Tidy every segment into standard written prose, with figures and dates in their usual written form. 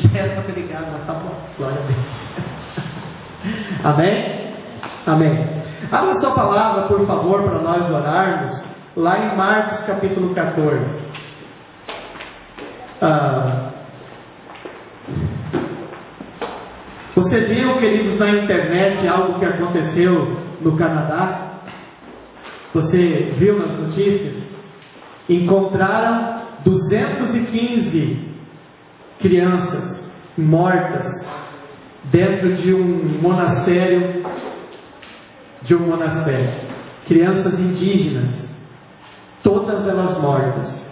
Já era para ter ligado, mas tá bom. Glória a Deus. Amém? Amém. Abra sua palavra, por favor, para nós orarmos, lá em Marcos capítulo 14. Você viu, queridos, na internet algo que aconteceu no Canadá? Você viu nas notícias? Encontraram 215 crianças mortas dentro de um monastério. Crianças indígenas, todas elas mortas.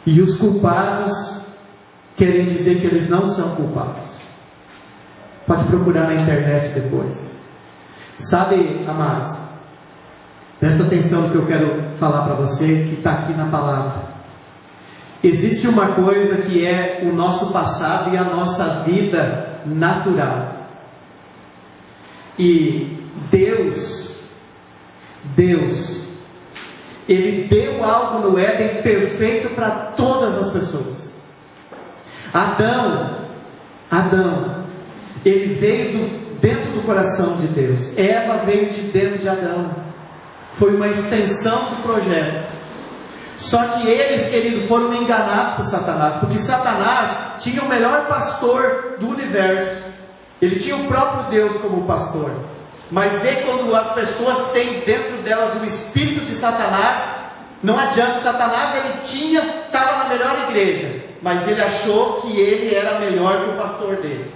E os culpados querem dizer que eles não são culpados. Pode procurar na internet depois. Sabe, amados, presta atenção no que eu quero falar para você, que está aqui na palavra. Existe uma coisa que é o nosso passado e a nossa vida natural. E Deus, Ele deu algo no Éden perfeito para todas as pessoas. Adão, ele veio dentro do coração de Deus. Eva veio de dentro de Adão. Foi uma extensão do projeto. Só que eles, queridos, foram enganados por Satanás, porque Satanás tinha o melhor pastor do universo. Ele tinha o próprio Deus como pastor. Mas vê quando as pessoas têm dentro delas o espírito de Satanás, não adianta. Satanás, ele estava na melhor igreja, mas ele achou que ele era melhor que o pastor dele.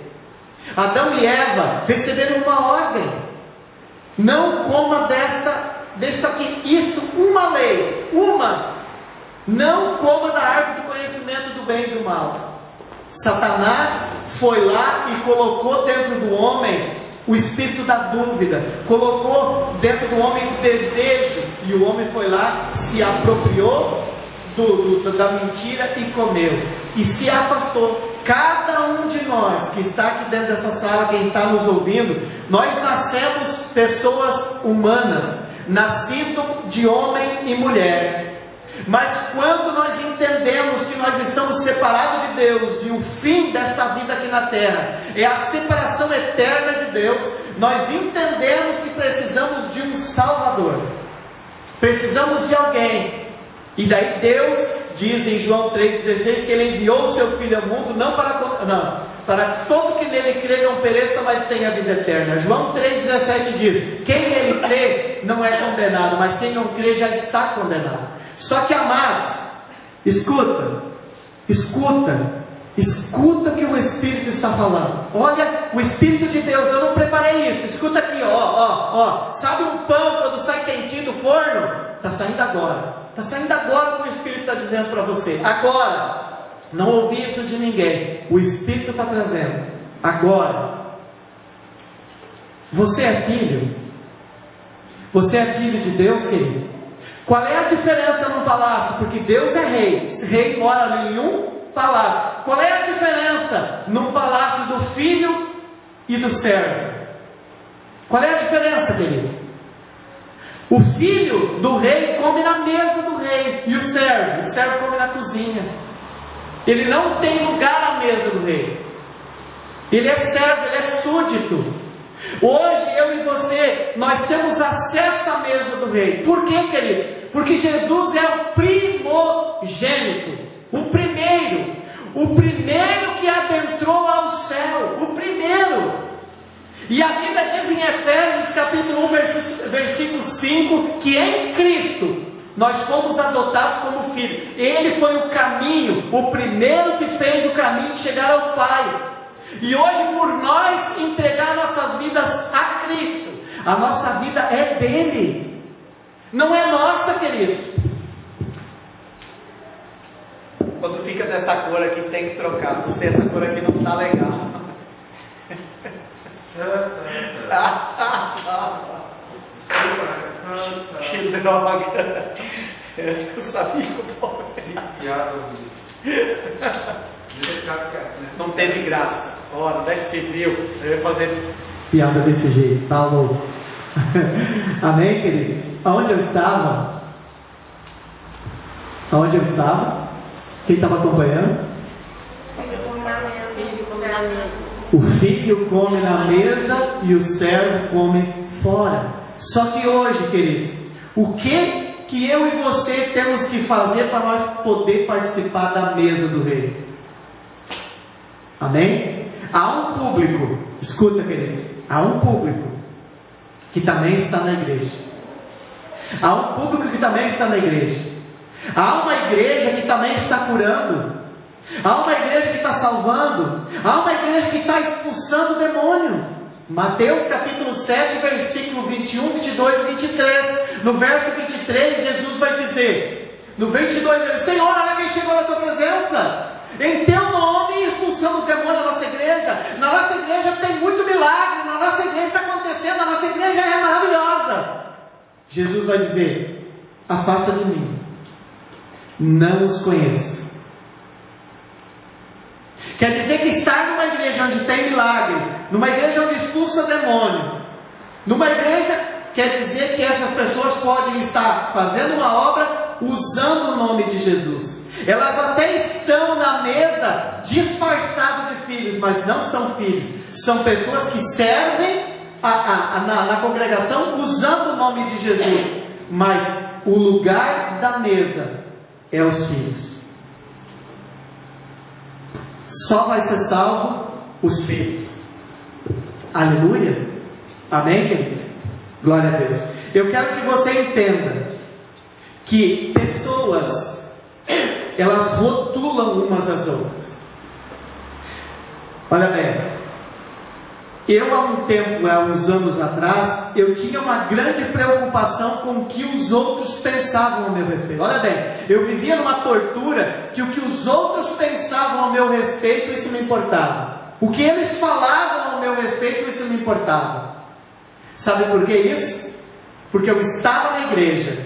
Adão e Eva receberam uma ordem: não coma desta aqui, uma lei, não coma da árvore do conhecimento do bem e do mal. Satanás foi lá e colocou dentro do homem o espírito da dúvida, colocou dentro do homem o desejo, e o homem foi lá, se apropriou da mentira e comeu, e se afastou. Cada um de nós que está aqui dentro dessa sala, quem está nos ouvindo, nós nascemos pessoas humanas, nascido de homem e mulher. Mas quando nós entendemos que nós estamos separados de Deus, e o fim desta vida aqui na terra é a separação eterna de Deus, nós entendemos que precisamos de um Salvador, precisamos de alguém. E daí Deus diz em João 3,16 que Ele enviou o seu Filho ao mundo não para que todo que nele crê não pereça, mas tenha a vida eterna. João 3,17 diz: quem nele crê não é condenado, mas quem não crê já está condenado. Só que, amados, escuta o que o Espírito está falando. Olha, o Espírito de Deus, eu não preparei isso. Escuta aqui, ó. Sabe um pão quando sai quentinho do forno? Está saindo agora. Está saindo agora o que o Espírito está dizendo para você. Agora. Não ouvi isso de ninguém. O Espírito está trazendo. Agora. Você é filho? Você é filho de Deus, querido? Qual é a diferença num palácio? Porque Deus é rei. Rei mora ali em um palácio. Qual é a diferença num palácio do filho e do servo? Qual é a diferença, querido? O filho do rei come na mesa do rei. E o servo come na cozinha. Ele não tem lugar à mesa do rei. Ele é servo, ele é súdito. Hoje eu e você, nós temos acesso à mesa do rei. Por quê, queridos? Porque Jesus é o primogênito, o primeiro que adentrou ao céu, o primeiro. E a Bíblia diz em Efésios capítulo 1, versículo 5, que em Cristo nós fomos adotados como filhos. Ele foi o caminho, o primeiro que fez o caminho de chegar ao Pai. E hoje, por nós entregar nossas vidas a Cristo, a nossa vida é dele, não é nossa, queridos. Quando fica dessa cor aqui, tem que trocar. Não sei, essa cor aqui não está legal. Que droga. Eu sabia que não teve graça. Ora, onde é que se viu? Eu ia fazer piada desse jeito, tá louco? Amém, queridos? Aonde eu estava? Quem estava acompanhando? O filho come na mesa e o servo come fora. Só que hoje, queridos, o que eu e você temos que fazer para nós poder participar da mesa do rei? Amém? Há um público, escuta, queridos, há um público que também está na igreja. Há um público que também está na igreja. Há uma igreja que também está curando. Há uma igreja que está salvando. Há uma igreja que está expulsando o demônio. Mateus capítulo 7, versículo 21, 22 e 23. No verso 23, Jesus vai dizer, no 22, ele diz: Senhor, olha quem chegou na tua presença. Em teu nome expulsamos demônios na nossa igreja. Na nossa igreja tem muito milagre. Na nossa igreja está acontecendo. A nossa igreja é maravilhosa. Jesus vai dizer: afasta de mim, não os conheço. Quer dizer que estar numa igreja onde tem milagre, numa igreja onde expulsa demônio, numa igreja, quer dizer que essas pessoas podem estar fazendo uma obra usando o nome de Jesus. Elas até estão na mesa disfarçadas de filhos, mas não são filhos. São pessoas que servem na congregação usando o nome de Jesus. Mas o lugar da mesa é os filhos. Só vai ser salvo os filhos. Aleluia. Amém, queridos? Glória a Deus. Eu quero que você entenda que pessoas, elas rotulam umas às outras. Olha bem, eu há uns anos atrás, eu tinha uma grande preocupação com o que os outros pensavam a meu respeito. Olha bem, eu vivia numa tortura que o que os outros pensavam a meu respeito, isso me importava. O que eles falavam a meu respeito, isso me importava. Sabe por que isso? Porque eu estava na igreja,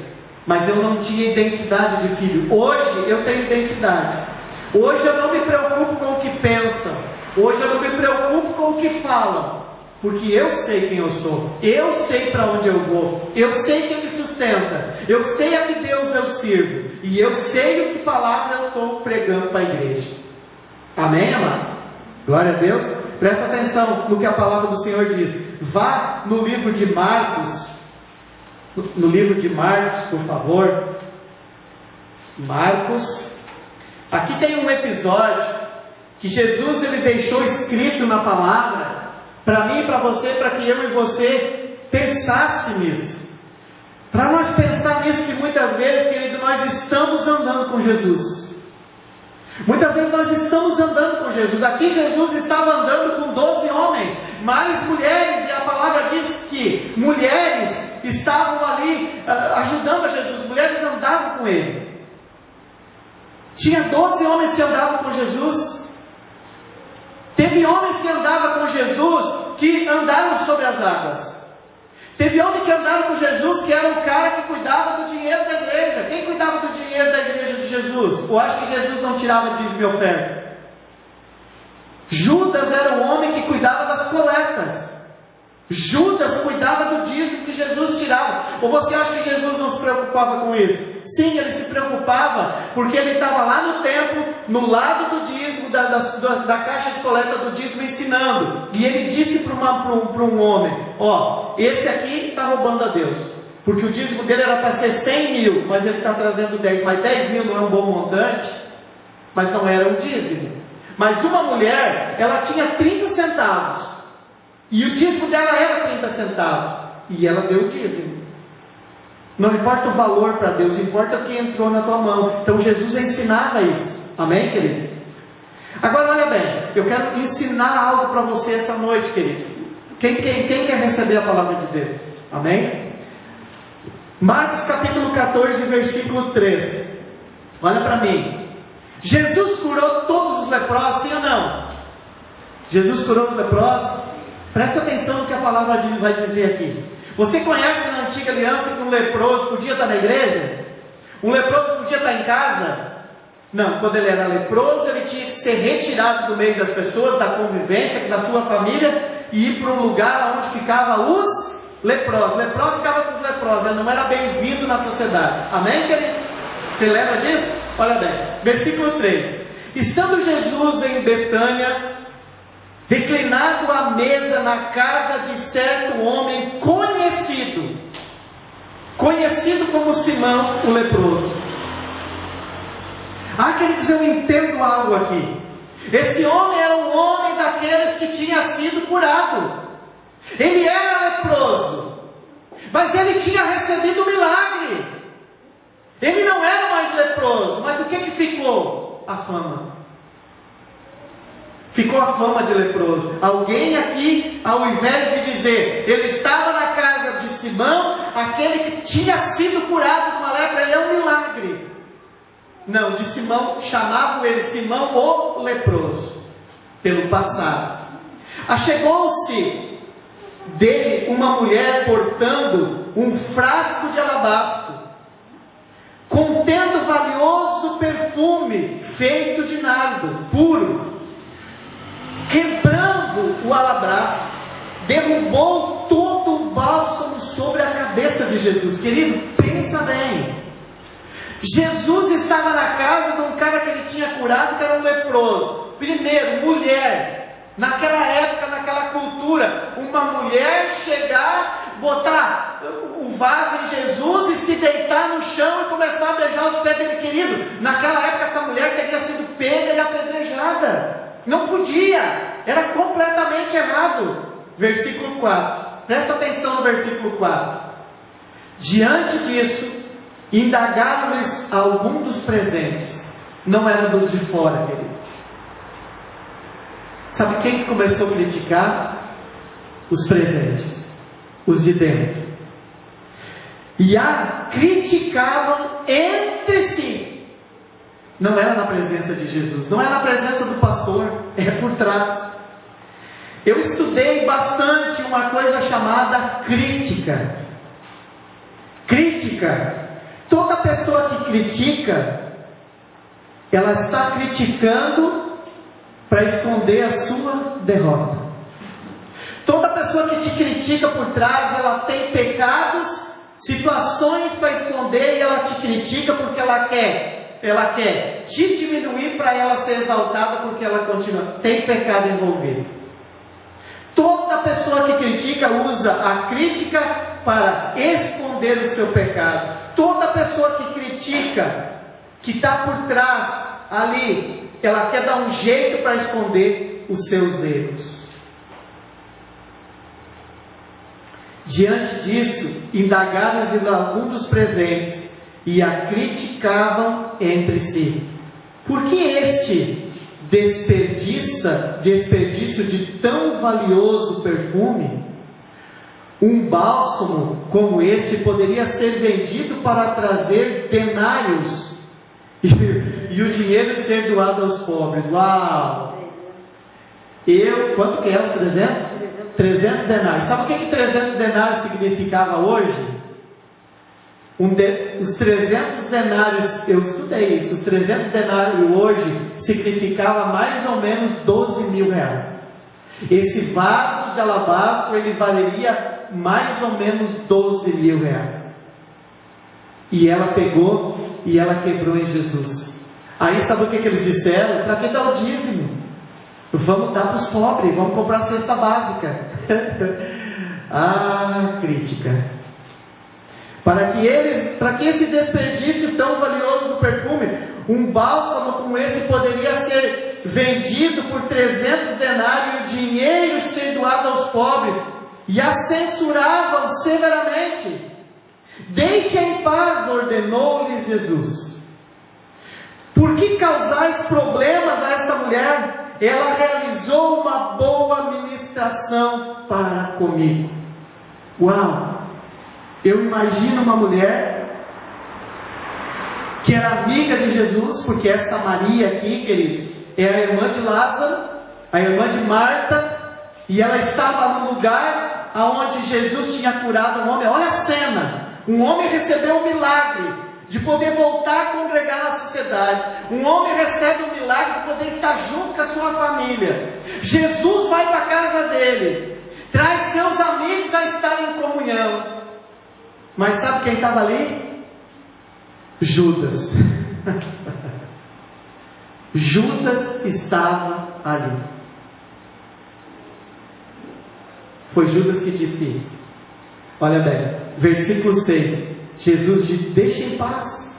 mas eu não tinha identidade de filho. Hoje eu tenho identidade. Hoje eu não me preocupo com o que pensam. Hoje eu não me preocupo com o que falam. Porque eu sei quem eu sou. Eu sei para onde eu vou. Eu sei quem me sustenta. Eu sei a que Deus eu sirvo. E eu sei o que palavra eu estou pregando para a igreja. Amém, amados? Glória a Deus. Presta atenção no que a palavra do Senhor diz. Vá no livro de Marcos. No livro de Marcos, por favor. Marcos. Aqui tem um episódio que Jesus ele deixou escrito na palavra para mim e para você, para que eu e você pensasse nisso. Para nós pensar nisso, que muitas vezes, querido, nós estamos andando com Jesus. Muitas vezes nós estamos andando com Jesus. Aqui Jesus estava andando com 12 homens, mais mulheres, e a palavra diz que mulheres estavam ali ajudando a Jesus. Mulheres andavam com ele. Tinha 12 homens que andavam com Jesus. Teve homens que andavam com Jesus que andaram sobre as águas. Teve homem que andava com Jesus que era o cara que cuidava do dinheiro da igreja. Quem cuidava do dinheiro da igreja de Jesus? Ou acho que Jesus não tirava dízimo e oferta? Judas era o homem que cuidava das coletas. Judas cuidava do dízimo que Jesus tirava. Ou você acha que Jesus não se preocupava com isso? Sim, ele se preocupava, porque ele estava lá no templo, no lado do dízimo, da caixa de coleta do dízimo, ensinando. E ele disse para um homem: ó, esse aqui está roubando a Deus, porque o dízimo dele era para ser 100 mil, mas ele está trazendo 10. Mas 10 mil não é um bom montante, mas não era um dízimo. Mas uma mulher, ela tinha 30 centavos. E o dízimo dela era 30 centavos. E ela deu o dízimo. Não importa o valor para Deus, importa o que entrou na tua mão. Então Jesus ensinava isso. Amém, queridos? Agora olha bem, eu quero ensinar algo para você essa noite, queridos. Quem quer receber a palavra de Deus? Amém? Marcos capítulo 14, versículo 3. Olha para mim. Jesus curou todos os leprosos, sim ou não? Jesus curou os leprosos? Presta atenção no que a palavra vai dizer aqui. Você conhece na antiga aliança que um leproso podia estar na igreja? Um leproso podia estar em casa? Não, quando ele era leproso, ele tinha que ser retirado do meio das pessoas, da convivência, da sua família, e ir para um lugar onde ficavam os leprosos. Leproso ficava com os leprosos, ele não era bem-vindo na sociedade. Amém, queridos? Você lembra disso? Olha bem, versículo 3. Estando Jesus em Betânia, reclinado à mesa na casa de certo homem conhecido como Simão o leproso. Queridos, eu entendo algo aqui. Esse homem era um homem daqueles que tinha sido curado. Ele era leproso, mas ele tinha recebido o milagre. Ele não era mais leproso, mas o que ficou? A fama. Ficou a fama de leproso. Alguém aqui, ao invés de dizer, ele estava na casa de Simão, aquele que tinha sido curado de uma lepra, ele é um milagre. Não, de Simão, chamavam ele Simão o leproso, pelo passado. Achegou-se dele uma mulher portando um frasco de alabastro, contendo valioso perfume feito de nardo puro. Quebrando o alabastro, derrubou todo o bálsamo sobre a cabeça de Jesus. Querido, pensa bem. Jesus estava na casa de um cara que ele tinha curado, que era um leproso. Primeiro, mulher. Naquela época, naquela cultura, uma mulher chegar, botar o vaso em Jesus e se deitar no chão e começar a beijar os pés dele. Querido, naquela época essa mulher teria sido pega e apedrejada. Não podia, era completamente errado. Versículo 4, presta atenção no versículo 4. Diante disso, indagaram-lhes algum dos presentes. Não era dos de fora, querido. Sabe quem que começou a criticar? Os presentes, os de dentro. E a criticavam entre si. Não era na presença de Jesus, não é na presença do pastor, é por trás. Eu estudei bastante uma coisa chamada crítica. Crítica. Toda pessoa que critica, ela está criticando para esconder a sua derrota. Toda pessoa que te critica por trás, ela tem pecados, situações para esconder, e ela te critica porque ela quer te diminuir para ela ser exaltada, porque ela continua. Tem pecado envolvido. Toda pessoa que critica usa a crítica para esconder o seu pecado. Toda pessoa que critica, que está por trás ali, ela quer dar um jeito para esconder os seus erros. Diante disso, indagaram-os algum dos presentes e a criticavam entre si. Por que este desperdício de tão valioso perfume? Um bálsamo como este poderia ser vendido para trazer denários e o dinheiro ser doado aos pobres. Uau! Quanto que é os 300? 300 denários. Sabe o que 300 denários significava hoje? Os 300 denários, eu estudei isso, os 300 denários hoje significava mais ou menos 12 mil reais. Esse vaso de alabastro, ele valeria mais ou menos 12 mil reais. E ela pegou e ela quebrou em Jesus. Aí sabe o que eles disseram? Para que dar o dízimo? Vamos dar para os pobres, vamos comprar a cesta básica. Crítica. Para que esse desperdício tão valioso do perfume, um bálsamo como esse poderia ser vendido por 300 denários e o dinheiro ser doado aos pobres, e a censuravam severamente. Deixe em paz, ordenou-lhes Jesus. Por que causais problemas a esta mulher? Ela realizou uma boa ministração para comigo. Uau! Eu imagino uma mulher que era amiga de Jesus, porque essa Maria aqui, queridos, é a irmã de Lázaro, a irmã de Marta, e ela estava no lugar aonde Jesus tinha curado um homem. Olha a cena, um homem recebeu um milagre de poder voltar a congregar na sociedade. Um homem recebe um milagre de poder estar junto com a sua família. Jesus vai para a casa dele, traz seus amigos a estar em comunhão. Mas sabe quem estava ali? Judas. Judas estava ali. Foi Judas que disse isso. Olha bem, versículo 6, Jesus diz: deixa em paz.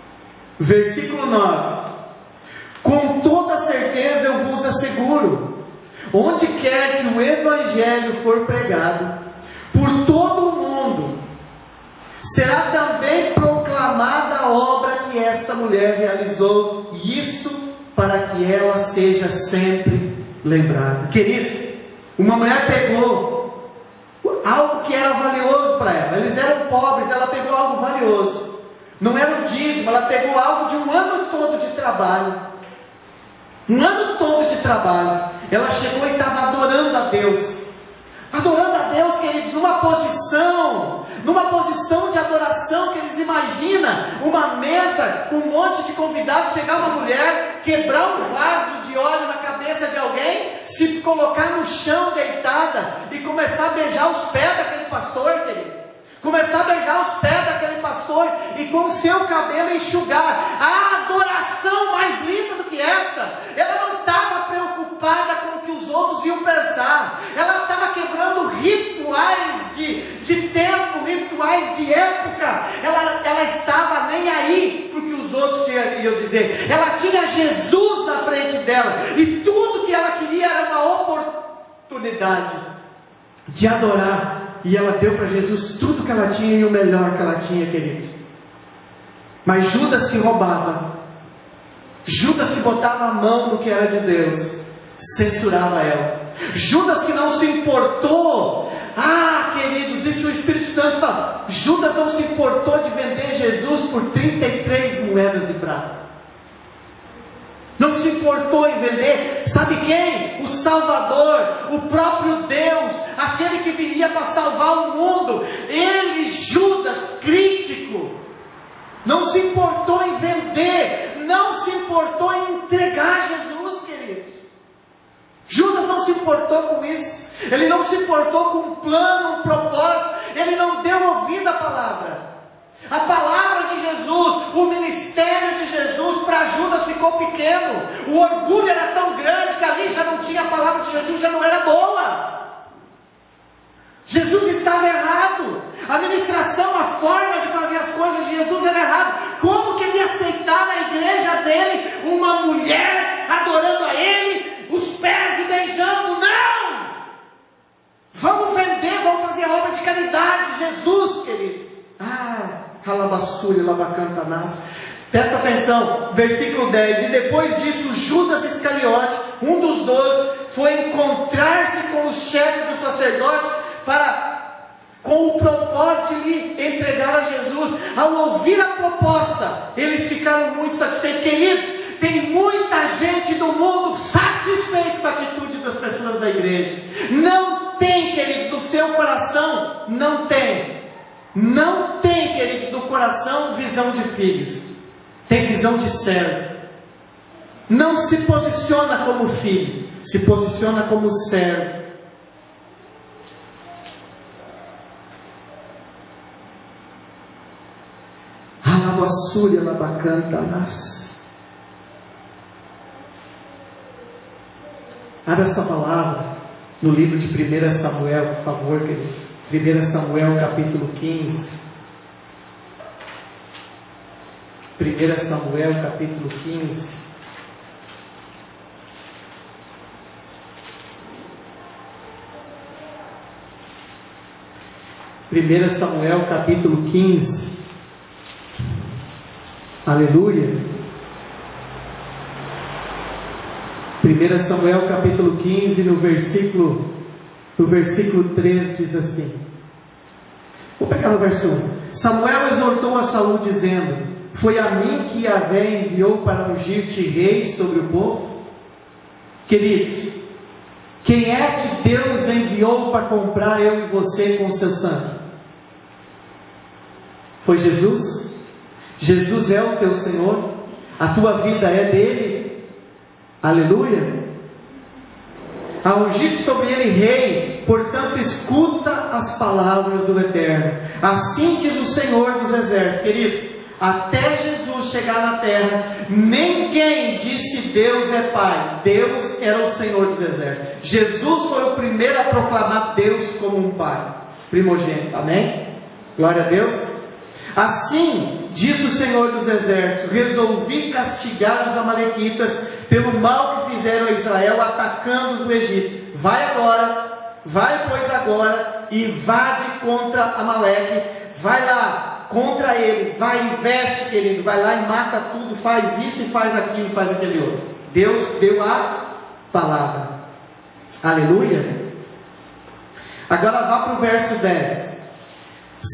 Versículo 9: com toda certeza eu vos asseguro, onde quer que o Evangelho for pregado, por todo o mundo, será também proclamada a obra que esta mulher realizou, e isso para que ela seja sempre lembrada. Queridos, uma mulher pegou algo que era valioso para ela. Eles eram pobres, ela pegou algo valioso. Não era o dízimo, ela pegou algo de um ano todo de trabalho. Um ano todo de trabalho. Ela chegou e estava adorando a Deus. Adorando a Deus, queridos, numa posição de adoração que eles imaginam uma mesa com um monte de convidados, chegar uma mulher, quebrar um vaso de óleo na cabeça de alguém, se colocar no chão deitada e começar a beijar os pés daquele pastor, querido. Começar a beijar os pés daquele pastor e com o seu cabelo enxugar. A adoração mais linda do que essa. Ela não estava preocupada com o que os outros iam pensar. Ela estava quebrando rituais de tempo, rituais de época. Ela estava nem aí para o que os outros iam dizer. Ela tinha Jesus na frente dela. E tudo que ela queria era uma oportunidade de adorar. E ela deu para Jesus tudo que ela tinha e o melhor que ela tinha, queridos. Mas Judas que roubava, Judas que botava a mão no que era de Deus, censurava ela. Judas que não se importou. Queridos, isso o Espírito Santo fala. Judas não se importou de vender Jesus por 33 moedas de prata. Não se importou em vender, sabe quem? O Salvador, o próprio Deus, aquele que viria para salvar o mundo. Ele, Judas, crítico, não se importou em vender, não se importou em entregar Jesus, queridos. Judas não se importou com isso, ele não se importou com um plano, um propósito, ele não deu ouvido à palavra. A palavra de Jesus, o ministério de Jesus para Judas ficou pequeno. O orgulho era tão grande que ali já não tinha a palavra de Jesus, já não era boa. Jesus estava errado. A ministração, a forma de fazer as coisas de Jesus era errada. Como que ele ia aceitar na igreja dele uma mulher adorando a ele, os pés e beijando? Não! Vamos vender, vamos fazer obra de caridade. Jesus, queridos. Ralabassuri, labacantanás. Presta atenção, versículo 10. E depois disso, Judas Iscariote, um dos 12, foi encontrar-se com os chefes dos sacerdotes com o propósito de lhe entregar a Jesus. Ao ouvir a proposta, eles ficaram muito satisfeitos. Queridos, tem muita gente do mundo satisfeita com a atitude das pessoas da igreja. Não tem, queridos, no seu coração, não tem, queridos, no coração visão de filhos, tem visão de servo. Não se posiciona como filho, se posiciona como servo. Alabassúria, labacantanás. Abra essa palavra no livro de 1 Samuel, por favor, queridos. 1 Samuel capítulo 15. 1 Samuel capítulo 15. Primeira Samuel capítulo 15. Aleluia. 1 Samuel capítulo 15, no versículo 3 diz assim. Vou pegar no verso 1. Samuel exortou a Saul dizendo: foi a mim que Yahvé enviou para ungir-te rei sobre o povo? Queridos, quem é que Deus enviou para comprar eu e você com o seu sangue? Foi Jesus? Jesus é o teu Senhor? A tua vida é dele? Aleluia. A ungir sobre ele rei, portanto escuta as palavras do Eterno. Assim diz o Senhor dos Exércitos. Queridos, até Jesus chegar na terra, ninguém disse Deus é Pai. Deus era o Senhor dos Exércitos. Jesus foi o primeiro a proclamar Deus como um Pai primogênito. Amém? Glória a Deus. Assim, diz o Senhor dos Exércitos: resolvi castigar os amalequitas pelo mal que fizeram a Israel, atacando-os no Egito. Vai pois agora, e invade contra Amaleque. Vai lá, contra ele, vai, investe, querido, vai lá e mata tudo, faz isso e faz aquilo, faz aquele outro. Deus deu a palavra. Aleluia. Agora vá para o verso 10.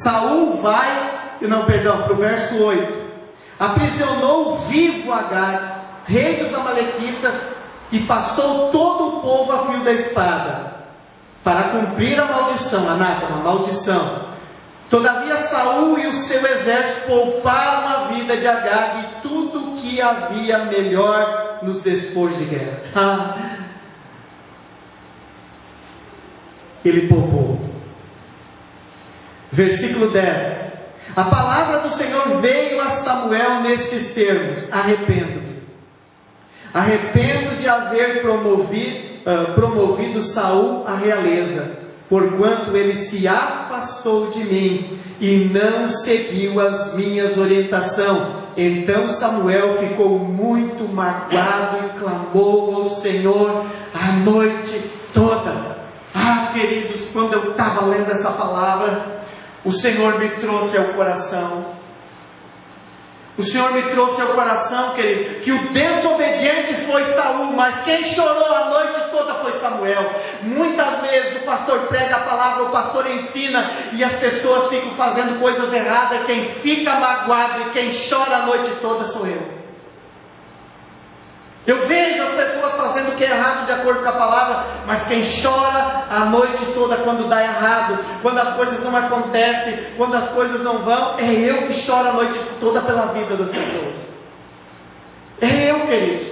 Saul para o verso 8. Aprisionou vivo Agag, rei dos amalequitas, e passou todo o povo a fio da espada, para cumprir a maldição, anátema, a maldição. Todavia Saul e o seu exército pouparam a vida de Agag e tudo o que havia melhor nos despojos de guerra. Ele poupou. Versículo 10. A palavra do Senhor veio a Samuel nestes termos: arrependo-me. Arrependo de haver promovido Saul à realeza, porquanto ele se afastou de mim e não seguiu as minhas orientações. Então Samuel ficou muito magoado e clamou ao Senhor a noite toda. Queridos, quando eu estava lendo essa palavra, o Senhor me trouxe ao coração. O Senhor me trouxe ao coração, queridos, que o desobediente foi Saul, mas quem chorou a noite toda foi Samuel. Muitas vezes o pastor prega a palavra, o pastor ensina, e as pessoas ficam fazendo coisas erradas. Quem fica magoado e quem chora a noite toda sou eu. Eu vejo as pessoas fazendo o que é errado de acordo com a palavra, mas quem chora a noite toda quando dá errado, quando as coisas não acontecem, quando as coisas não vão, é eu que choro a noite toda pela vida das pessoas. É eu, queridos.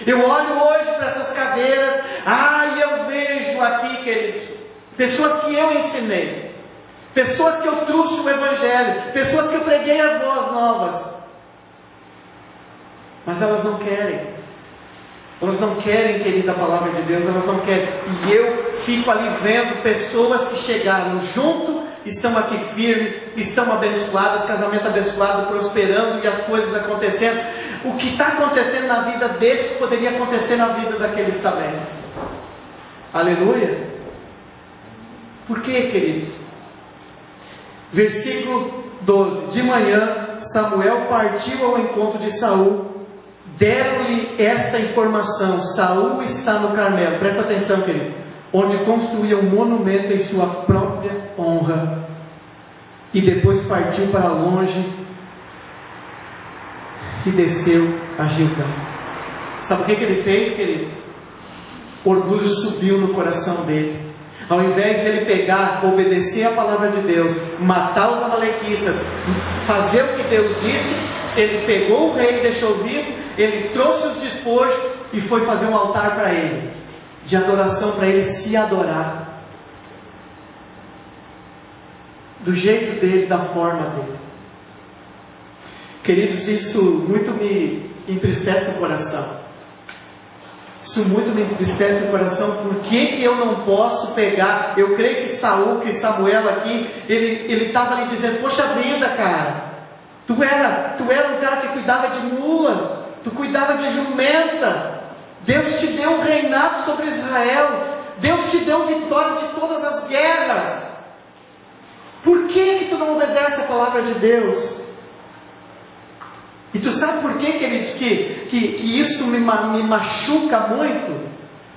Eu olho hoje para essas cadeiras, e eu vejo aqui, queridos, pessoas que eu ensinei, pessoas que eu trouxe o Evangelho, pessoas que eu preguei as boas novas, mas elas não querem. Elas não querem, querida, a palavra de Deus, elas não querem. E eu fico ali vendo pessoas que chegaram junto, estão aqui firmes, estão abençoadas, casamento abençoado, prosperando e as coisas acontecendo. O que está acontecendo na vida desses poderia acontecer na vida daqueles também. Aleluia. Por quê, queridos? Versículo 12. De manhã, Samuel partiu ao encontro de Saul. Deram-lhe esta informação: Saul está no Carmelo. Presta atenção, querido. Onde construía um monumento em sua própria honra. E depois partiu para longe e desceu a Gilgal. Sabe o que ele fez, querido? O orgulho subiu no coração dele. Ao invés dele pegar, obedecer a palavra de Deus, matar os amalequitas, fazer o que Deus disse, ele pegou o rei, deixou vivo. Ele trouxe os despojos e foi fazer um altar para ele, de adoração, para ele se adorar, do jeito dele, da forma dele. Queridos, isso muito me entristece o coração. Isso muito me entristece o coração. Por que eu não posso pegar? Eu creio que Samuel aqui, ele estava ali dizendo: poxa vida, cara, tu era um cara que cuidava de mula, tu cuidava de jumenta. Deus te deu um reinado sobre Israel. Deus te deu vitória de todas as guerras. Por que tu não obedece a palavra de Deus? E tu sabe por quê, queridos, que isso me machuca muito?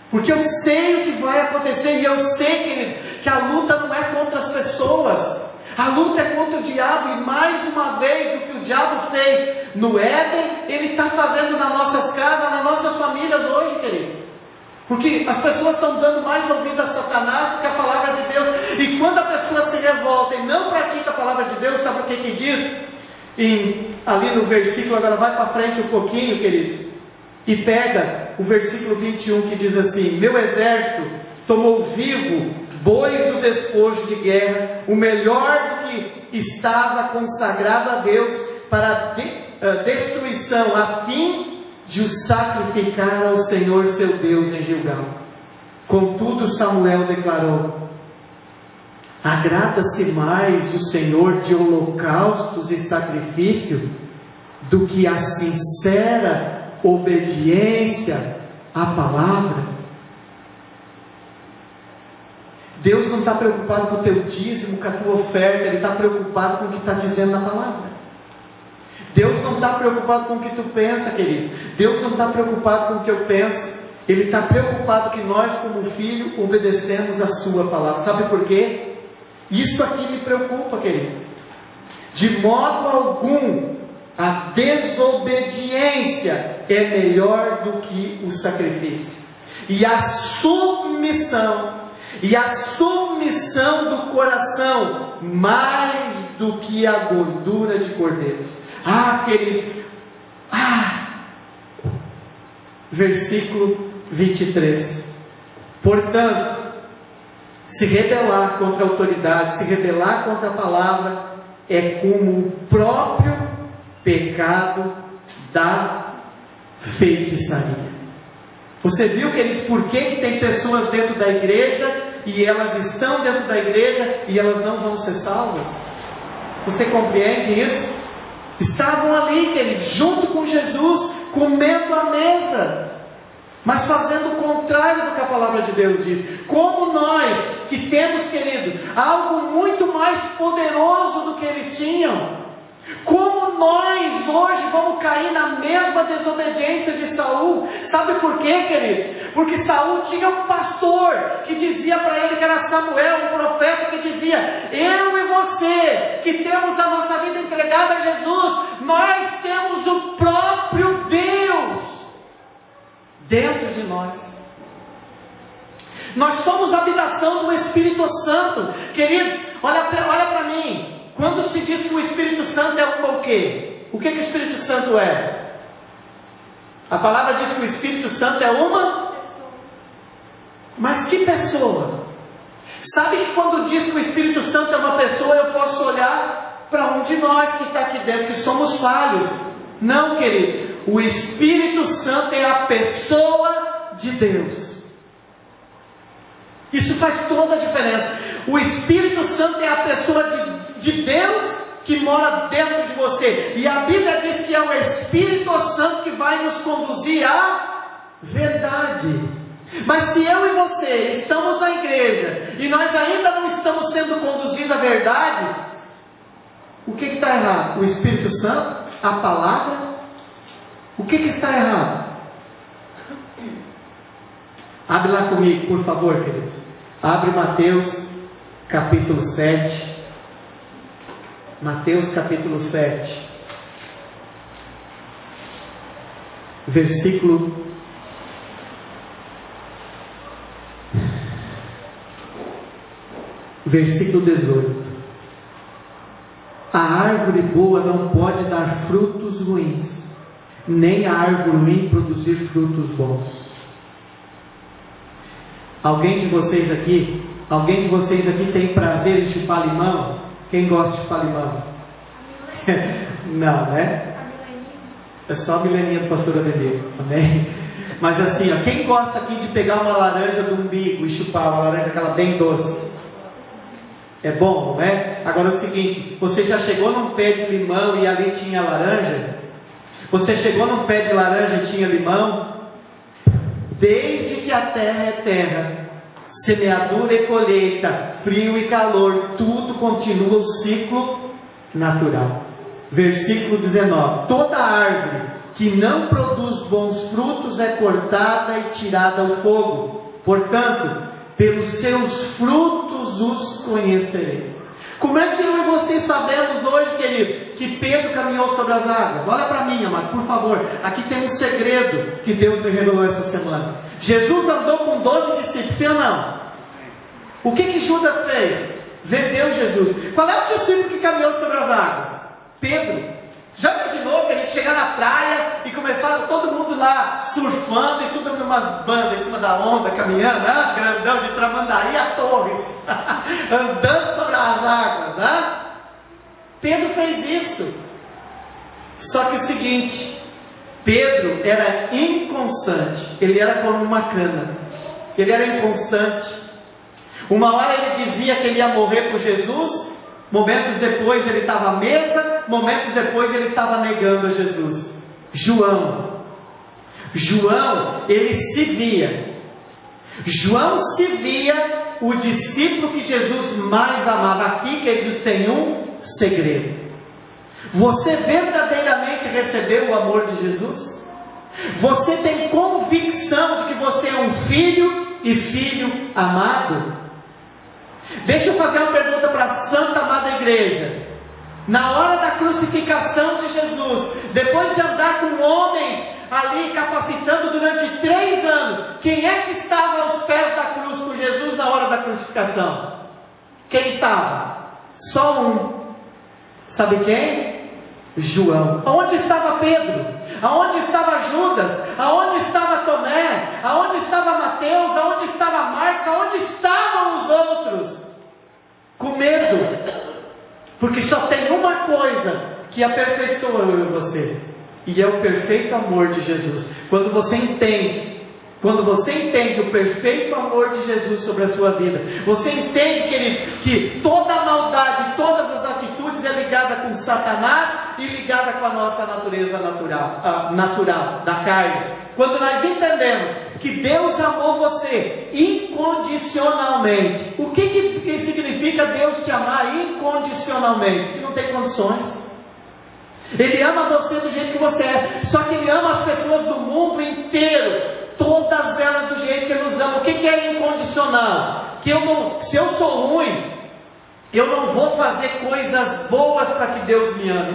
Porque eu sei o que vai acontecer. E eu sei, querido, que a luta não é contra as pessoas. A luta é contra o diabo. E mais uma vez, o que o diabo fez no Éden, ele está fazendo nas nossas casas, nas nossas famílias hoje, queridos. Porque as pessoas estão dando mais ouvido a Satanás do que a palavra de Deus. E quando a pessoa se revolta e não pratica a palavra de Deus, sabe o que diz? Ali no versículo, agora vai para frente um pouquinho, queridos, e pega o versículo 21, que diz assim: meu exército tomou vivo bois do despojo de guerra, o melhor do que estava consagrado a Deus, para destruição, a fim de o sacrificar ao Senhor seu Deus em Gilgal. Contudo Samuel declarou: agrada-se mais o Senhor de holocaustos e sacrifício do que a sincera obediência à palavra. Deus não está preocupado com o teu dízimo, com a tua oferta, Ele está preocupado com o que está dizendo na palavra. Deus não está preocupado com o que tu pensa, querido. Deus não está preocupado com o que eu penso. Ele está preocupado que nós, como filho, obedecemos a sua palavra. Sabe por quê? Isso aqui me preocupa, queridos. De modo algum, a desobediência é melhor do que o sacrifício. E a submissão do coração, mais do que a gordura de cordeiros. Queridos, versículo 23. Portanto, se rebelar contra a autoridade, se rebelar contra a palavra, é como o próprio pecado da feitiçaria. Você viu, queridos, por que tem pessoas dentro da igreja e elas estão dentro da igreja e elas não vão ser salvas? Você compreende isso? Estavam ali, queridos, junto com Jesus, comendo à mesa, mas fazendo o contrário do que a palavra de Deus diz. Como nós, que temos, querido, algo muito mais poderoso do que eles tinham, como nós hoje vamos cair na mesma desobediência de Saul? Sabe por quê, queridos? Porque Saul tinha um pastor que dizia para ele, que era Samuel, um profeta, que dizia: eu e você, que temos a nossa vida entregada a Jesus, nós temos o próprio Deus dentro de nós. Nós somos a habitação do Espírito Santo. Queridos, olha para mim. Quando se diz que o Espírito Santo é o quê? O que o Espírito Santo é? A palavra diz que o Espírito Santo é uma pessoa. Mas que pessoa? Sabe que quando diz que o Espírito Santo é uma pessoa, eu posso olhar para um de nós que está aqui dentro, que somos falhos. Não, queridos. O Espírito Santo é a pessoa de Deus. Isso faz toda a diferença. O Espírito Santo é a pessoa de Deus que mora dentro de você. E a Bíblia diz que é o Espírito Santo que vai nos conduzir à verdade. Mas se eu e você estamos na igreja e nós ainda não estamos sendo conduzidos à verdade, o que está errado? O Espírito Santo? A palavra? O que está errado? Abre lá comigo, por favor, queridos. Abre Mateus capítulo 7. Mateus capítulo 7. Versículo 18. A árvore boa não pode dar frutos ruins, nem a árvore ruim produzir frutos bons. Alguém de vocês aqui tem prazer em chupar limão? Quem gosta de chupar limão? Não, né? É só a mileninha do pastor Ademir, amém? Mas assim, quem gosta aqui de pegar uma laranja do umbigo e chupar uma laranja, aquela bem doce? É bom, não é? Agora é o seguinte, você já chegou num pé de limão e ali tinha laranja? Você chegou num pé de laranja e tinha limão? Desde que a terra é terra, semeadura e colheita, frio e calor, tudo continua o ciclo natural. Versículo 19. Toda árvore que não produz bons frutos é cortada e tirada ao fogo. Portanto, pelos seus frutos os conhecereis. Como é que eu e você sabemos hoje, querido, que Pedro caminhou sobre as águas? Olha para mim, amado, por favor. Aqui tem um segredo que Deus me revelou essa semana. Jesus andou com 12 discípulos, sim ou não? O que Judas fez? Vendeu Jesus. Qual é o discípulo que caminhou sobre as águas? Pedro. Já imaginou, querido, chegar na praia e começar todo mundo lá surfando e tudo numas bandas em cima da onda, caminhando, grandão de Tramandaí a Torres, andando sobre as águas, Pedro fez isso. Só que o seguinte, Pedro era inconstante, ele era como uma cana, ele era inconstante. Uma hora ele dizia que ele ia morrer por Jesus, momentos depois ele estava à mesa, momentos depois ele estava negando a Jesus. João, ele se via. João se via o discípulo que Jesus mais amava. Aqui, queridos, tem um segredo. Você verdadeiramente recebeu o amor de Jesus? Você tem convicção de que você é um filho e filho amado? Deixa eu fazer uma pergunta para a santa amada igreja. Na hora da crucificação de Jesus, depois de andar com homens ali capacitando durante 3 anos, quem é que estava aos pés da cruz com Jesus na hora da crucificação? Quem estava? Só um. Sabe quem? João. Aonde estava Pedro? Aonde estava Judas? Aonde estava Tomé? Aonde estava Mateus? Aonde estava Marcos? Aonde estavam os outros? Com medo. Porque só tem uma coisa que aperfeiçoa eu e você, e é o perfeito amor de Jesus. Quando você entende o perfeito amor de Jesus sobre a sua vida, você entende, querido, que toda a maldade, todas as atitudes é ligada com Satanás e ligada com a nossa natureza natural, da carne. Quando nós entendemos que Deus amou você incondicionalmente. O que significa Deus te amar incondicionalmente? Que não tem condições. Ele ama você do jeito que você é. Só que Ele ama as pessoas do mundo inteiro, todas elas do jeito que Ele nos ama. O que é incondicional? Se eu sou ruim, eu não vou fazer coisas boas para que Deus me ame.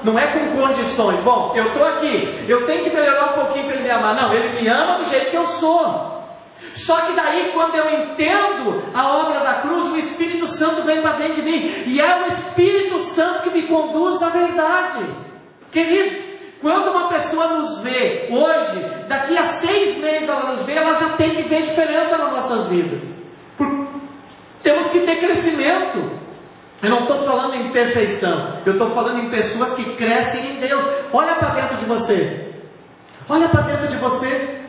Não é com condições. Bom, eu estou aqui, eu tenho que melhorar um pouquinho para Ele me amar. Não, Ele me ama do jeito que eu sou. Só que daí, quando eu entendo a obra da cruz, o Espírito Santo vem para dentro de mim, e é o Espírito Santo que me conduz à verdade. Queridos, quando uma pessoa nos vê hoje, daqui a 6 meses ela nos vê, ela já tem que ver diferença nas nossas vidas. Temos que ter crescimento. Eu não estou falando em perfeição, eu estou falando em pessoas que crescem em Deus. Olha para dentro de você. Olha para dentro de você.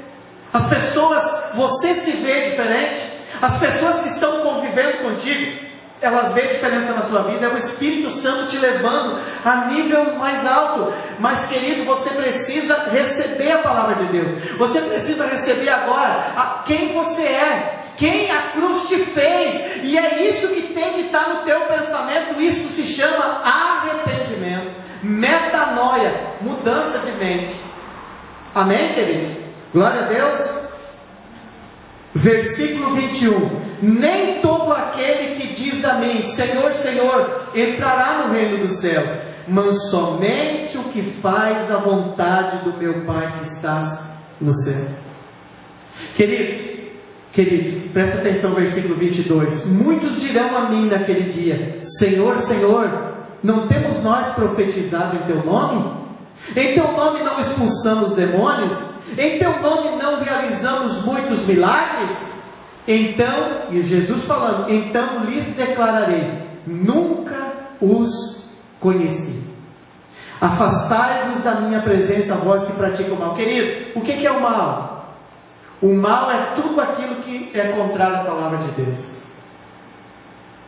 As pessoas, você se vê diferente. As pessoas que estão convivendo contigo, elas veem diferença na sua vida. É o Espírito Santo te levando a nível mais alto. Mas, querido, você precisa receber a palavra de Deus. Você precisa receber agora quem você é, quem a cruz te fez. E é isso que tem que estar no teu pensamento. Isso se chama arrependimento, metanoia, mudança de mente. Amém, queridos? Glória a Deus. Versículo 21. Nem todo aquele que diz a mim, Senhor, Senhor, entrará no reino dos céus, mas somente o que faz a vontade do meu Pai que estás no céu. Queridos, presta atenção no versículo 22. Muitos dirão a mim naquele dia, Senhor, Senhor, não temos nós profetizado em teu nome? Em teu nome não expulsamos demônios? Em teu nome não realizamos muitos milagres? Então, e Jesus falando, então lhes declararei, nunca os conheci. Afastai-vos da minha presença, vós que praticam o mal. Querido, o que é o mal? O mal é tudo aquilo que é contrário à palavra de Deus.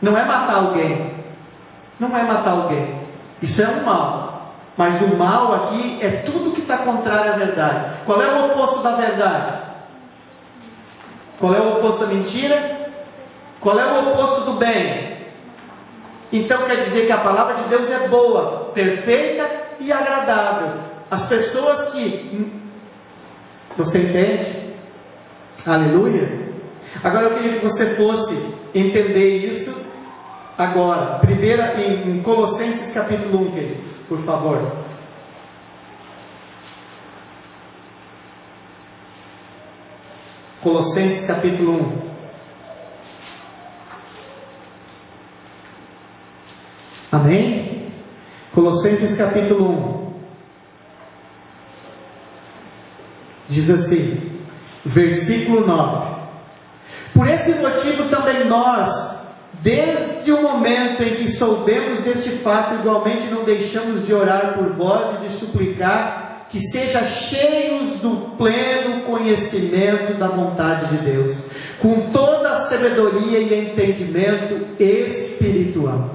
Não é matar alguém. Não é matar alguém. Isso é um mal. Mas o mal aqui é tudo que está contrário à verdade. Qual é o oposto da verdade? Qual é o oposto da mentira? Qual é o oposto do bem? Então quer dizer que a palavra de Deus é boa, perfeita e agradável. As pessoas que... Você entende? Aleluia. Agora eu queria que você fosse entender isso agora. Primeira em Colossenses capítulo 1, queridos, por favor. Colossenses capítulo 1. Amém? Colossenses capítulo 1. Diz assim, versículo 9. Por esse motivo também nós, Desde o momento em que soubemos deste fato, igualmente não deixamos de orar por vós e de suplicar que sejam cheios do pleno conhecimento da vontade de Deus, com toda a sabedoria e entendimento espiritual.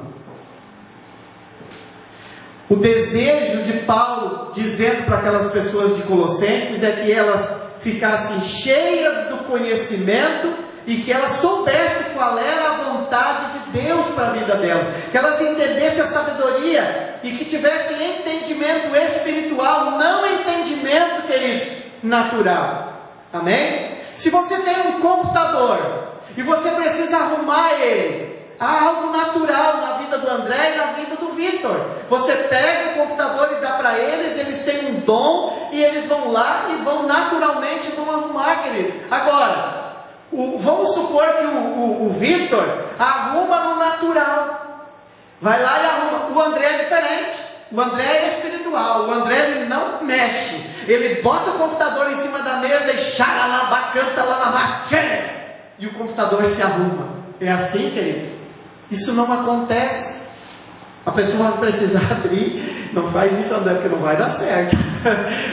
O desejo de Paulo, dizendo para aquelas pessoas de Colossenses, é que elas ficassem cheias do conhecimento e que elas soubessem qual era a vontade de Deus para a vida dela, que elas entendessem a sabedoria e que tivessem entendimento espiritual, não entendimento, queridos, natural. Amém? Se você tem um computador e você precisa arrumar ele, há algo natural na vida do André e na vida do Vitor. Você pega o computador e dá para eles, eles têm um dom e eles vão lá e vão naturalmente arrumar, queridos. Agora, vamos supor que o Vitor arruma no natural, vai lá e arruma. O André é diferente, o André é espiritual, o André ele não mexe, ele bota o computador em cima da mesa e xaralabá, canta lá na massa, e o computador se arruma. É assim, querido? Isso não acontece. A pessoa vai precisar abrir. Não faz isso, André, porque não vai dar certo.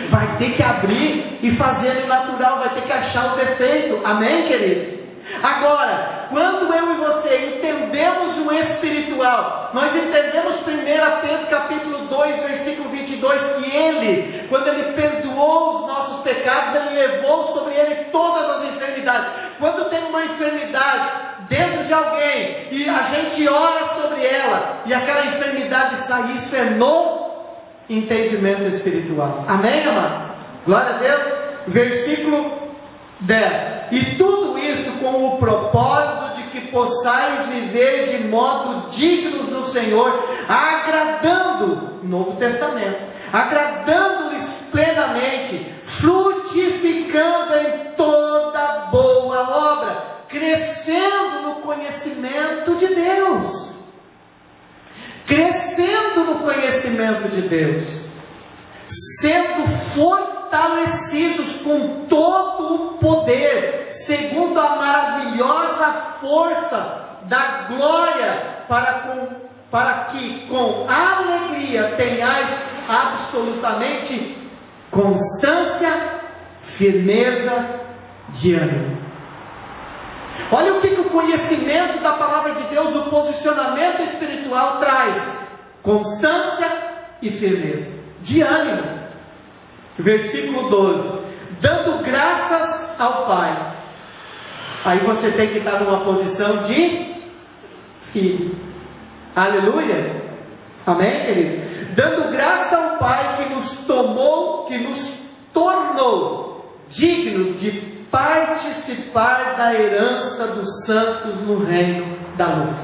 Vai ter que abrir e fazer no natural. Vai ter que achar o defeito. Amém, queridos? Agora, quando eu e você entendemos o espiritual, nós entendemos 1 Pedro capítulo 2, versículo 22, que Ele, quando Ele perdoou os nossos pecados, Ele levou sobre Ele todas as enfermidades. Quando tem uma enfermidade dentro de alguém e a gente ora sobre ela e aquela enfermidade sai, isso é no entendimento espiritual. Amém, amados? Glória a Deus. Versículo 10. E tudo isso com o propósito de que possais viver de modo dignos no Senhor, agradando, Novo Testamento, agradando-lhes plenamente, frutificando em toda boa obra, crescendo no conhecimento de Deus. Crescendo no conhecimento de Deus, sendo fortalecidos com todo o poder, segundo a maravilhosa força da glória, para que com alegria tenhais absolutamente constância, firmeza de ânimo. Olha o que o conhecimento da palavra de Deus, o posicionamento espiritual traz: constância e firmeza de ânimo. Versículo 12: dando graças ao Pai. Aí você tem que estar numa posição de filho. Aleluia. Amém, queridos? Dando graça ao Pai que nos tornou dignos de participar da herança dos santos no reino da luz.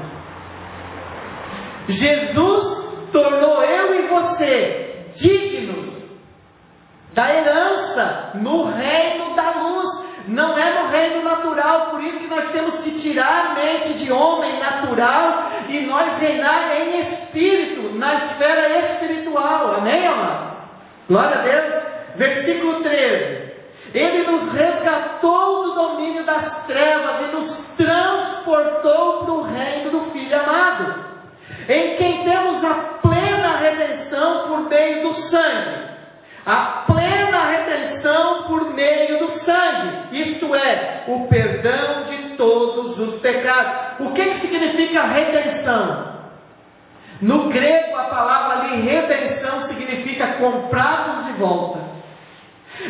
Jesus tornou eu e você dignos da herança no reino da luz. Não é no reino natural. Por isso que nós temos que tirar a mente de homem natural e nós reinar em espírito, na esfera espiritual. Amém, amados? Glória a Deus. Versículo 13: Ele nos resgatou do domínio das trevas e nos transportou para o reino do Filho amado, em quem temos a plena redenção por meio do sangue. A plena redenção por meio do sangue, isto é, o perdão de todos os pecados. O que significa redenção? No grego, a palavra ali, redenção, significa comprados de volta.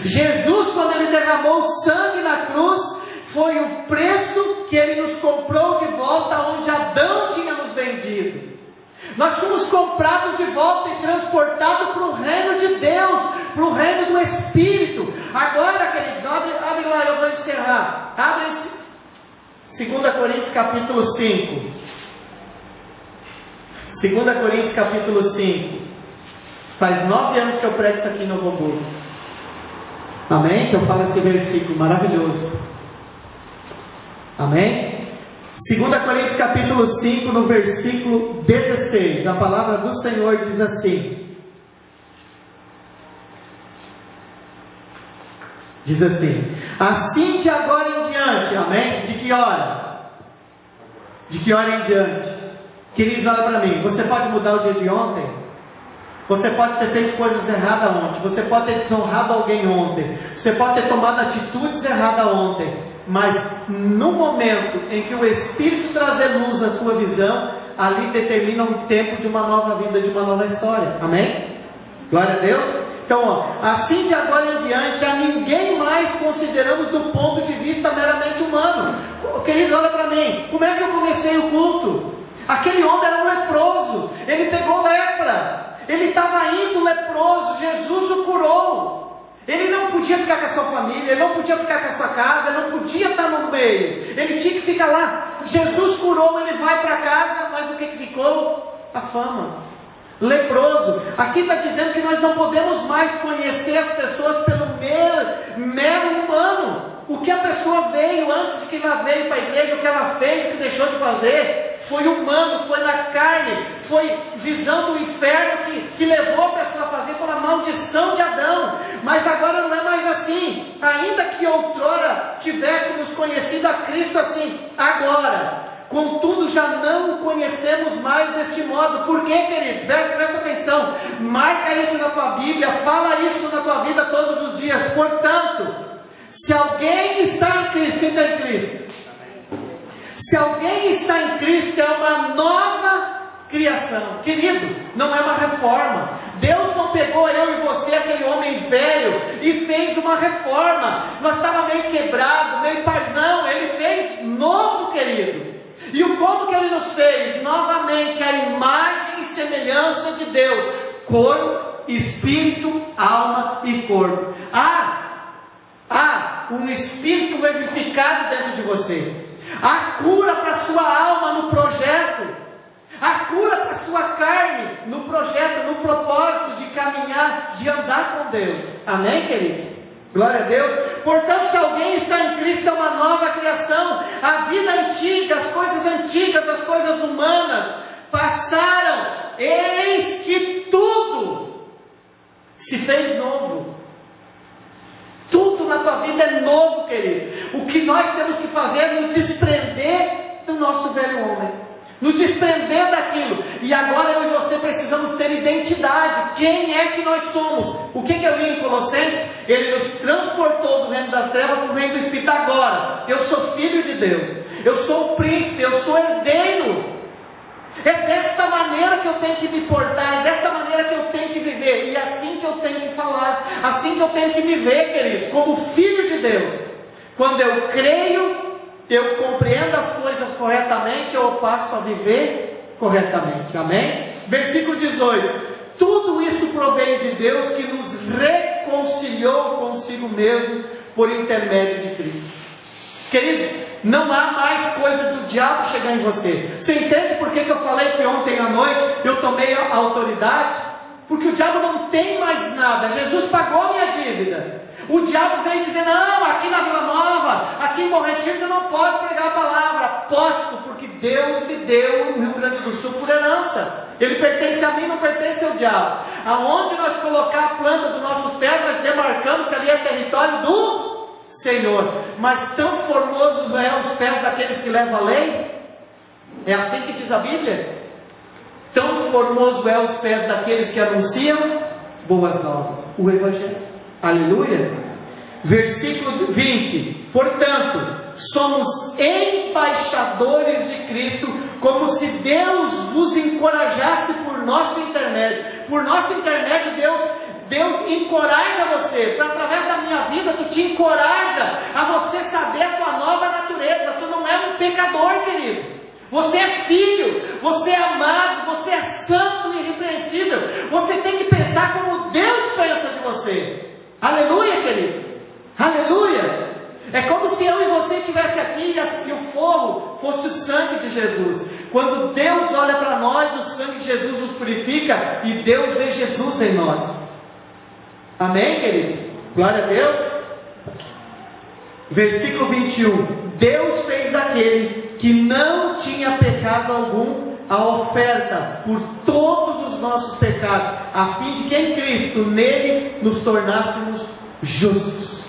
Jesus, quando Ele derramou sangue na cruz, foi o preço que Ele nos comprou de volta, onde Adão tinha nos vendido. Nós fomos comprados de volta e transportados para o reino de Deus, para o reino do Espírito. Agora, queridos, abre lá, eu vou encerrar. Abre 2 Coríntios capítulo 5. 2 Coríntios capítulo 5. Faz 9 anos que eu prego isso aqui em Novo Hamburgo. Amém? Que eu falo esse versículo maravilhoso. Amém? 2 Coríntios capítulo 5, no versículo 16, a palavra do Senhor diz assim: assim de agora em diante, amém? De que hora? De que hora em diante? Queridos, olha para mim. Você pode mudar o dia de ontem? Você pode ter feito coisas erradas ontem. Você pode ter desonrado alguém ontem. Você pode ter tomado atitudes erradas ontem. Mas no momento em que o Espírito trazer luz à sua visão, ali determina um tempo de uma nova vida, de uma nova história. Amém? Glória a Deus. Então, assim de agora em diante, a ninguém mais consideramos do ponto de vista meramente humano. Queridos, olha para mim. Como é que eu comecei o culto? Aquele homem era um leproso. Ele pegou lepra. Ele estava indo leproso. Jesus o curou. Ele não podia ficar com a sua família. Ele não podia ficar com a sua casa. Ele não podia estar no meio. Ele tinha que ficar lá. Jesus curou, ele vai para casa. Mas o que ficou? A fama. Leproso. Aqui está dizendo que nós não podemos mais conhecer as pessoas pelo mero humano. O que a pessoa veio antes de que ela veio para a igreja, o que ela fez, o que deixou de fazer, foi humano, foi na carne, foi visando o inferno que levou a pessoa a fazer por a maldição de Adão. Mas agora não é mais assim. Ainda que outrora tivéssemos conhecido a Cristo assim, agora, contudo, já não o conhecemos mais deste modo. Por quê, queridos? Presta atenção. Marca isso na tua Bíblia. Fala isso na tua vida todos os dias. Portanto, se alguém está em Cristo, quem está em Cristo? Se alguém está em Cristo, é uma nova criação. Querido, não é uma reforma. Deus não pegou eu e você, aquele homem velho, e fez uma reforma. Nós estávamos meio quebrado, meio não, Ele fez novo, querido. E como que Ele nos fez? Novamente, a imagem e semelhança de Deus. Corpo, espírito, alma e corpo. Um espírito vivificado dentro de você. A cura para a sua alma no projeto. A cura para a sua carne no projeto, no propósito de caminhar, de andar com Deus. Amém, queridos? Glória a Deus. Portanto, se alguém está em Cristo, é uma nova criação. A vida antiga, as coisas humanas passaram. Eis que tudo se fez novo. Tudo na tua vida é novo, querido. O que nós temos que fazer é nos desprender do nosso velho homem. Nos desprender daquilo. E agora eu e você precisamos ter identidade. Quem é que nós somos? O que eu li em Colossenses? Ele nos transportou do reino das trevas para o reino do Espírito. Agora, eu sou filho de Deus. Eu sou o príncipe, eu sou herdeiro. É desta maneira que eu tenho que me portar, é desta maneira que eu tenho que viver, e é assim que eu tenho que falar, assim que eu tenho que viver, queridos, como filho de Deus. Quando eu creio, eu compreendo as coisas corretamente, eu passo a viver corretamente. Amém? Versículo 18. Tudo isso proveio de Deus, que nos reconciliou consigo mesmo por intermédio de Cristo. Queridos, não há mais coisa do diabo chegar em você. Você entende por que eu falei que ontem à noite eu tomei a autoridade? Porque o diabo não tem mais nada. Jesus pagou a minha dívida. O diabo veio dizer, não, aqui na Vila Nova, aqui em Bom Retiro, tu não pode pregar a palavra. Posso, porque Deus me deu o Rio Grande do Sul por herança. Ele pertence a mim, não pertence ao diabo. Aonde nós colocar a planta do nosso pé, nós demarcamos que ali é território do Senhor. Mas tão formoso é os pés daqueles que levam a lei. É assim que diz a Bíblia. Tão formoso é os pés daqueles que anunciam boas novas, o Evangelho. Aleluia. Versículo 20. Portanto, somos embaixadores de Cristo, como se Deus vos encorajasse por nosso intermédio. Por nosso intermédio, Deus encoraja você. Através da minha vida, tu te encoraja a você saber a tua nova natureza. Tu não é um pecador, querido. Você é filho, você é amado, você é santo e irrepreensível. Você tem que pensar como Deus pensa de você. Aleluia, querido. Aleluia. É como se eu e você estivesse aqui e o fogo fosse o sangue de Jesus. Quando Deus olha para nós, o sangue de Jesus nos purifica e Deus vê Jesus em nós. Amém, queridos? Glória a Deus. Versículo 21. Deus fez daquele que não tinha pecado algum a oferta por todos os nossos pecados, a fim de que em Cristo, nele, nos tornássemos justos.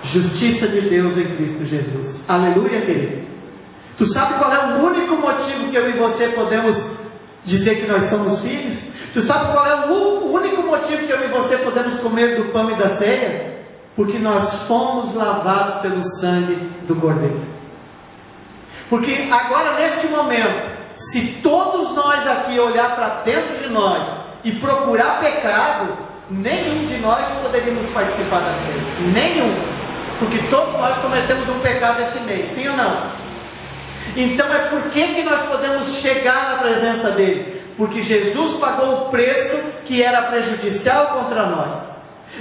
Justiça de Deus em Cristo Jesus. Aleluia, queridos. Tu sabe qual é o único motivo que eu e você podemos dizer que nós somos filhos? Tu sabe qual é o único motivo que eu e você podemos comer do pão e da ceia? Porque nós fomos lavados pelo sangue do Cordeiro. Porque agora, neste momento, se todos nós aqui olhar para dentro de nós e procurar pecado, nenhum de nós poderíamos participar da ceia. Nenhum. Porque todos nós cometemos um pecado esse mês, sim ou não? Então é por que nós podemos chegar na presença dele? Porque Jesus pagou o preço que era prejudicial contra nós.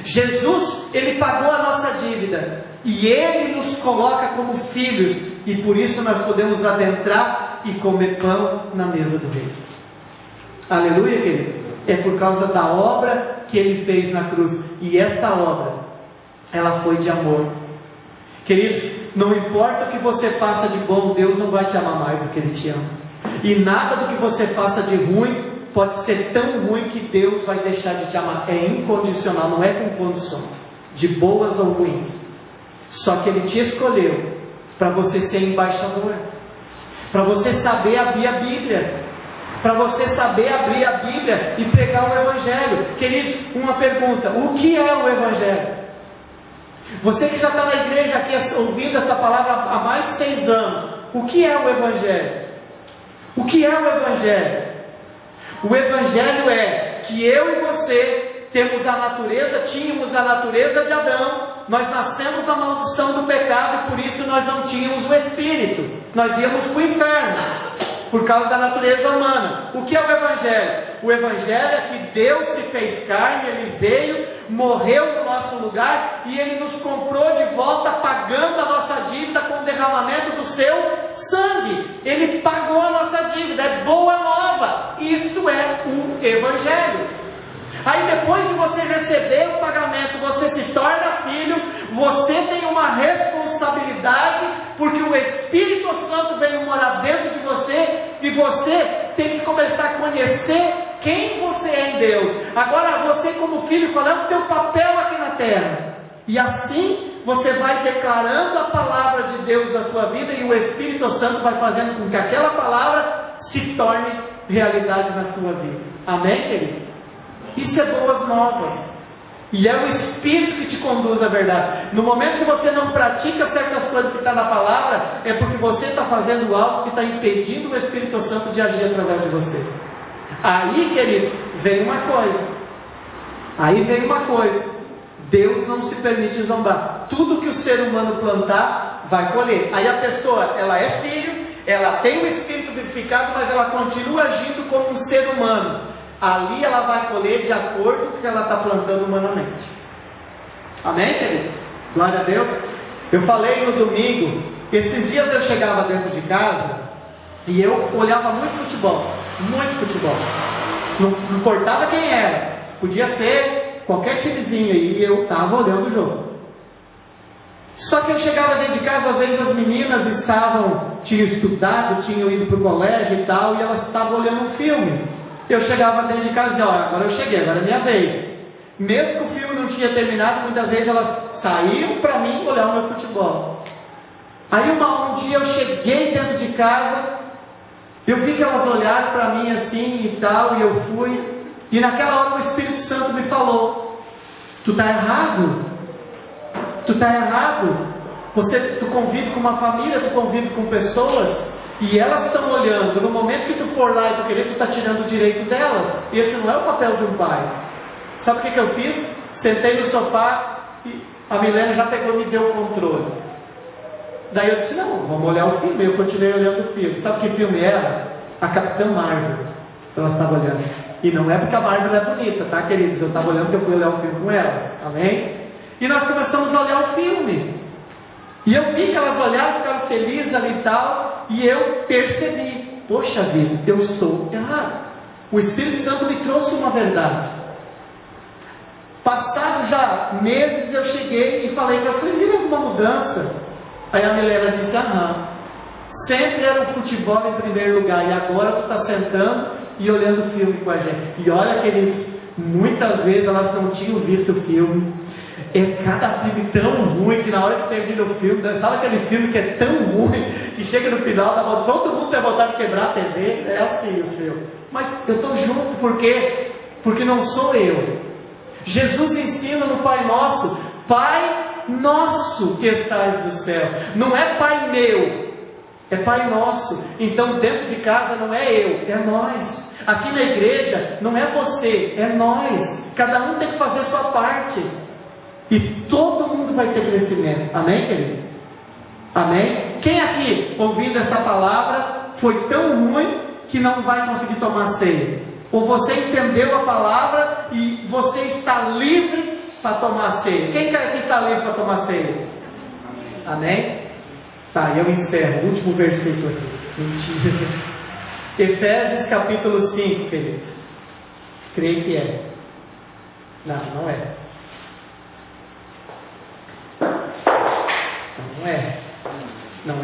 Jesus, ele pagou a nossa dívida. E ele nos coloca como filhos. E por isso nós podemos adentrar e comer pão na mesa do rei. Aleluia, queridos. É por causa da obra que ele fez na cruz. E esta obra, ela foi de amor. Queridos, não importa o que você faça de bom, Deus não vai te amar mais do que Ele te ama. E nada do que você faça de ruim pode ser tão ruim que Deus vai deixar de te amar. É incondicional, não é com condições, de boas ou ruins. Só que Ele te escolheu para você ser embaixador, para você saber abrir a Bíblia, para você saber abrir a Bíblia e pregar o Evangelho. Queridos, uma pergunta: o que é o Evangelho? Você que já está na igreja aqui ouvindo essa palavra há mais de 6 anos, o que é o Evangelho? O que é o Evangelho? O Evangelho é que eu e você tínhamos a natureza de Adão, nós nascemos na maldição do pecado e por isso nós não tínhamos o Espírito, nós íamos para o inferno, por causa da natureza humana. O que é o Evangelho? O Evangelho é que Deus se fez carne, Ele veio, morreu no nosso lugar e Ele nos comprou de volta, pagando a nossa dívida com o derramamento do seu sangue. Ele pagou a nossa dívida, é boa nova. Isto é o Evangelho. Aí depois de você receber o pagamento, você se torna filho, você tem uma responsabilidade, porque o Espírito Santo veio morar dentro de você, e você tem que começar a conhecer quem você é em Deus. Agora você como filho, qual é o teu papel aqui na terra? E assim você vai declarando a palavra de Deus na sua vida, e o Espírito Santo vai fazendo com que aquela palavra se torne realidade na sua vida. Amém, queridos? Isso é boas novas. E é o Espírito que te conduz à verdade. No momento que você não pratica certas coisas que está na palavra, é porque você está fazendo algo que está impedindo o Espírito Santo de agir através de você. Aí, queridos, vem uma coisa. Deus não se permite zombar. Tudo que o ser humano plantar, vai colher. Aí a pessoa, ela é filho, ela tem o Espírito vivificado, mas ela continua agindo como um ser humano. Ali ela vai colher de acordo com o que ela está plantando humanamente. Amém, queridos? Glória a Deus. Eu falei no domingo, esses dias eu chegava dentro de casa e eu olhava muito futebol. Não importava quem era, podia ser qualquer timezinho aí, e eu estava olhando o jogo. Só que eu chegava dentro de casa, às vezes as meninas tinham estudado, tinham ido para o colégio e tal, e elas estavam olhando um filme. Eu chegava dentro de casa e dizia: olha, agora eu cheguei, agora é minha vez. Mesmo que o filme não tinha terminado, muitas vezes elas saíam para mim olhar o meu futebol. Aí um dia eu cheguei dentro de casa, eu vi que elas olharam para mim assim e tal, e eu fui, e naquela hora o Espírito Santo me falou: tu está errado, tu convive com uma família, tu convive com pessoas, e elas estão olhando. No momento que tu for lá e tu querer, tu está tirando o direito delas. Esse não é o papel de um pai. Sabe o que eu fiz? Sentei no sofá e a Milena já pegou e me deu o controle. Daí eu disse: não, vamos olhar o filme. Eu continuei olhando o filme. Sabe que filme era? A Capitã Marvel. Elas estavam olhando. E não é porque a Marvel é bonita, tá, queridos? Eu estava olhando porque eu fui olhar o filme com elas. Amém? E nós começamos a olhar o filme. E eu vi que elas olharam, ficaram felizes ali e tal. E eu percebi: poxa vida, eu estou errado. O Espírito Santo me trouxe uma verdade. Passado já meses, eu cheguei e falei: vocês viram alguma mudança? Aí a Milena disse: aham. Sempre era o futebol em primeiro lugar, e agora tu está sentando e olhando o filme com a gente. E olha, queridos, muitas vezes elas não tinham visto o filme. É cada filme tão ruim que na hora que termina o filme, sabe aquele filme que é tão ruim que chega no final, todo mundo tem vontade de quebrar a TV? É assim os filmes. Mas eu estou junto, por quê? Porque não sou eu. Jesus ensina no Pai Nosso: Pai Nosso que estás no céu. Não é Pai meu, é Pai Nosso. Então dentro de casa não é eu, é nós. Aqui na igreja não é você, é nós. Cada um tem que fazer a sua parte. E todo mundo vai ter crescimento. Amém, queridos? Amém? Quem aqui, ouvindo essa palavra, foi tão ruim que não vai conseguir tomar ceia? Ou você entendeu a palavra e você está livre para tomar ceia? Quem aqui está livre para tomar ceia? Amém? Tá, eu encerro. O último versículo aqui. Mentira. Efésios capítulo 5, queridos. Creio que é. Não, não é. Não é. Não é.